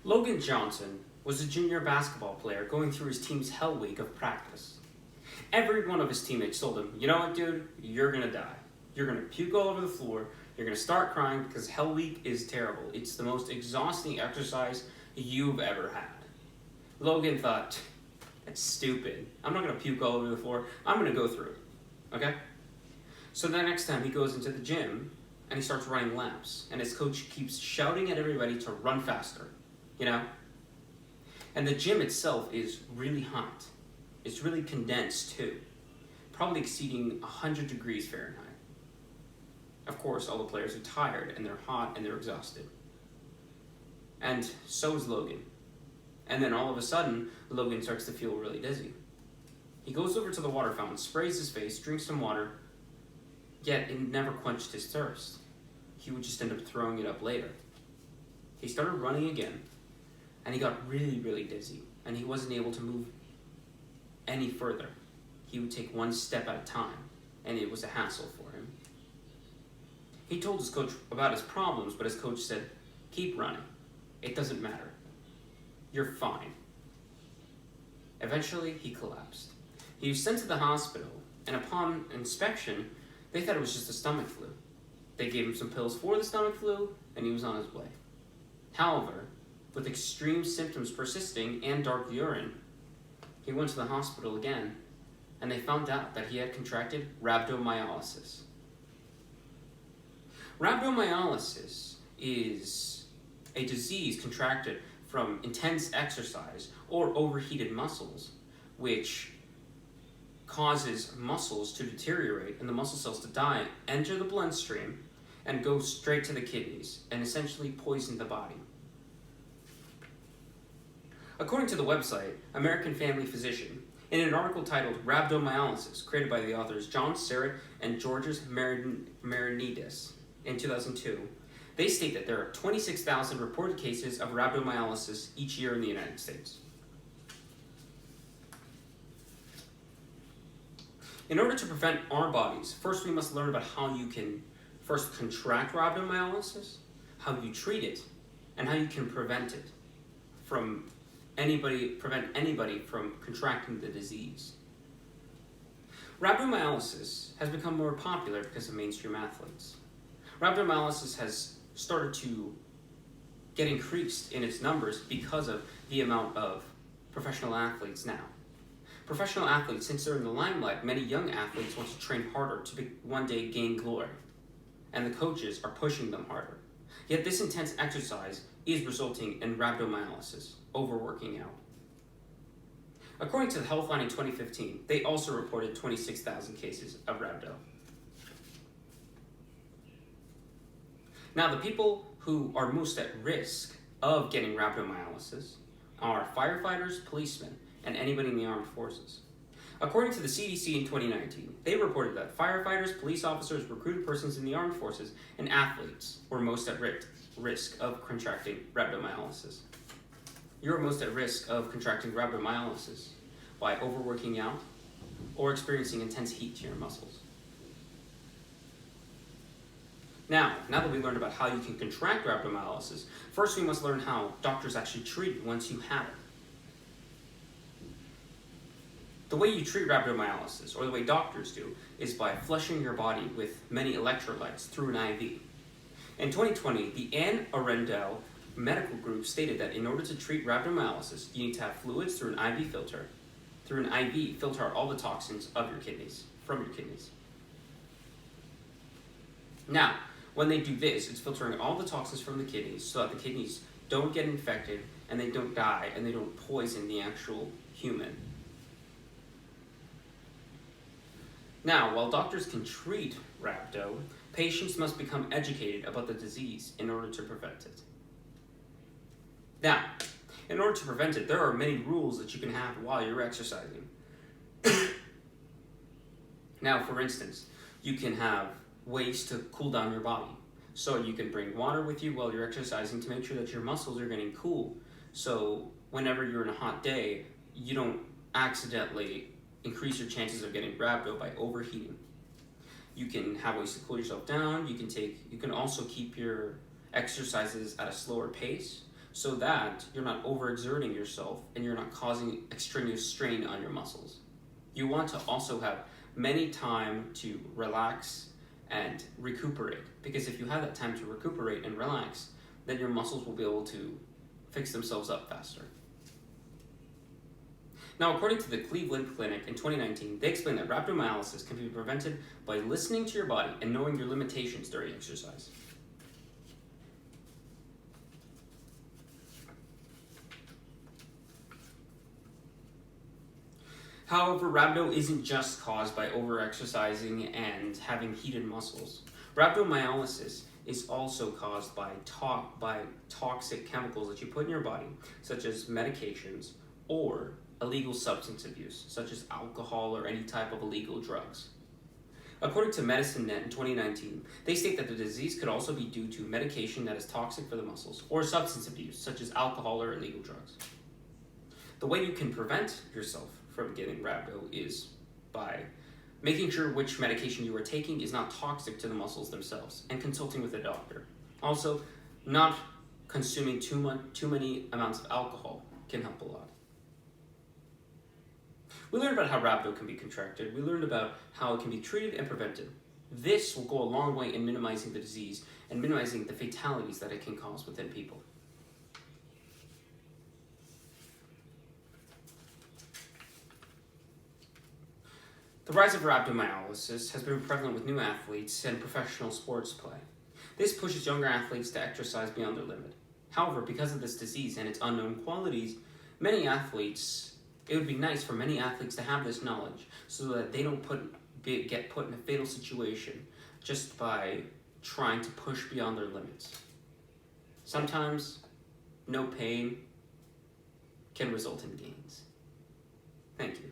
Logan Johnson was a junior basketball player going through his team's hell week of practice. Every one of his teammates told him, you know what, dude, you're gonna die. You're gonna puke all over the floor. You're gonna start crying because hell week is terrible. It's the most exhausting exercise you've ever had. Logan thought, that's stupid. I'm not gonna puke all over the floor. I'm gonna go through it, okay? So the next time he goes into the gym and he starts running laps and his coach keeps shouting at everybody to run faster, you know? And the gym itself is really hot. It's really condensed too, probably exceeding 100 degrees Fahrenheit. Of course, all the players are tired and they're hot and they're exhausted. And so is Logan. And then all of a sudden, Logan starts to feel really dizzy. He goes over to the water fountain, sprays his face, drinks some water, yet it never quenched his thirst. He would just end up throwing it up later. He started running again, and he got really, really dizzy, and he wasn't able to move any further. He would take one step at a time, and it was a hassle for him. He told his coach about his problems, but his coach said, keep running. It doesn't matter. You're fine. Eventually, he collapsed. He was sent to the hospital, and upon inspection, they thought it was just a stomach flu. They gave him some pills for the stomach flu, and he was on his way. However, with extreme symptoms persisting and dark urine, he went to the hospital again, and they found out that he had contracted rhabdomyolysis. Rhabdomyolysis is a disease contracted from intense exercise or overheated muscles, which causes muscles to deteriorate and the muscle cells to die, enter the bloodstream, and go straight to the kidneys and essentially poison the body. According to the website American Family Physician, in an article titled Rhabdomyolysis, created by the authors John Serrett and Georges Marinidis in 2002, they state that there are 26,000 reported cases of rhabdomyolysis each year in the United States. In order to prevent our bodies, first we must learn about how you can first contract rhabdomyolysis, how you treat it, and how you can prevent anybody from contracting the disease. Rhabdomyolysis has become more popular because of mainstream athletes. Rhabdomyolysis has started to get increased in its numbers because of the amount of professional athletes now. Professional athletes, since they're in the limelight, many young athletes want to train harder to one day gain glory, and the coaches are pushing them harder. Yet this intense exercise is resulting in rhabdomyolysis, overworking out. According to the Healthline in 2015, they also reported 26,000 cases of rhabdo. Now, the people who are most at risk of getting rhabdomyolysis are firefighters, policemen, and anybody in the armed forces. According to the CDC in 2019, they reported that firefighters, police officers, recruited persons in the armed forces, and athletes were most at risk of contracting rhabdomyolysis. You're most at risk of contracting rhabdomyolysis by overworking out or experiencing intense heat to your muscles. Now that we learned about how you can contract rhabdomyolysis, first we must learn how doctors actually treat it once you have it. The way you treat rhabdomyolysis, or the way doctors do, is by flushing your body with many electrolytes through an IV. In 2020, the Anne Arundel Medical Group stated that in order to treat rhabdomyolysis, you need to have fluids through an IV filter. Through an IV, filter out all the toxins of your kidneys, from your kidneys. Now, when they do this, it's filtering all the toxins from the kidneys so that the kidneys don't get infected and they don't die and they don't poison the actual human. Now, while doctors can treat rhabdo, patients must become educated about the disease in order to prevent it. Now, in order to prevent it, there are many rules that you can have while you're exercising. Now, for instance, you can have ways to cool down your body. So you can bring water with you while you're exercising to make sure that your muscles are getting cool. So whenever you're in a hot day, you don't accidentally increase your chances of getting rhabdo by overheating. You can have ways to cool yourself down. You can also keep your exercises at a slower pace so that you're not overexerting yourself and you're not causing extraneous strain on your muscles. You want to also have many time to relax and recuperate, because if you have that time to recuperate and relax, then your muscles will be able to fix themselves up faster. Now, according to the Cleveland Clinic in 2019, they explained that rhabdomyolysis can be prevented by listening to your body and knowing your limitations during exercise. However, rhabdo isn't just caused by overexercising and having heated muscles. Rhabdomyolysis is also caused by toxic chemicals that you put in your body, such as medications or illegal substance abuse, such as alcohol or any type of illegal drugs. According to Medicine Net in 2019, they state that the disease could also be due to medication that is toxic for the muscles or substance abuse, such as alcohol or illegal drugs. The way you can prevent yourself from getting rhabdo is by making sure which medication you are taking is not toxic to the muscles themselves and consulting with a doctor. Also, not consuming too many amounts of alcohol can help a lot. We learned about how rhabdo can be contracted. We learned about how it can be treated and prevented. This will go a long way in minimizing the disease and minimizing the fatalities that it can cause within people. The rise of rhabdomyolysis has been prevalent with new athletes and professional sports play. This pushes younger athletes to exercise beyond their limit. However, because of this disease and its unknown qualities, it would be nice for many athletes to have this knowledge so that they don't get put in a fatal situation just by trying to push beyond their limits. Sometimes, no pain can result in gains. Thank you.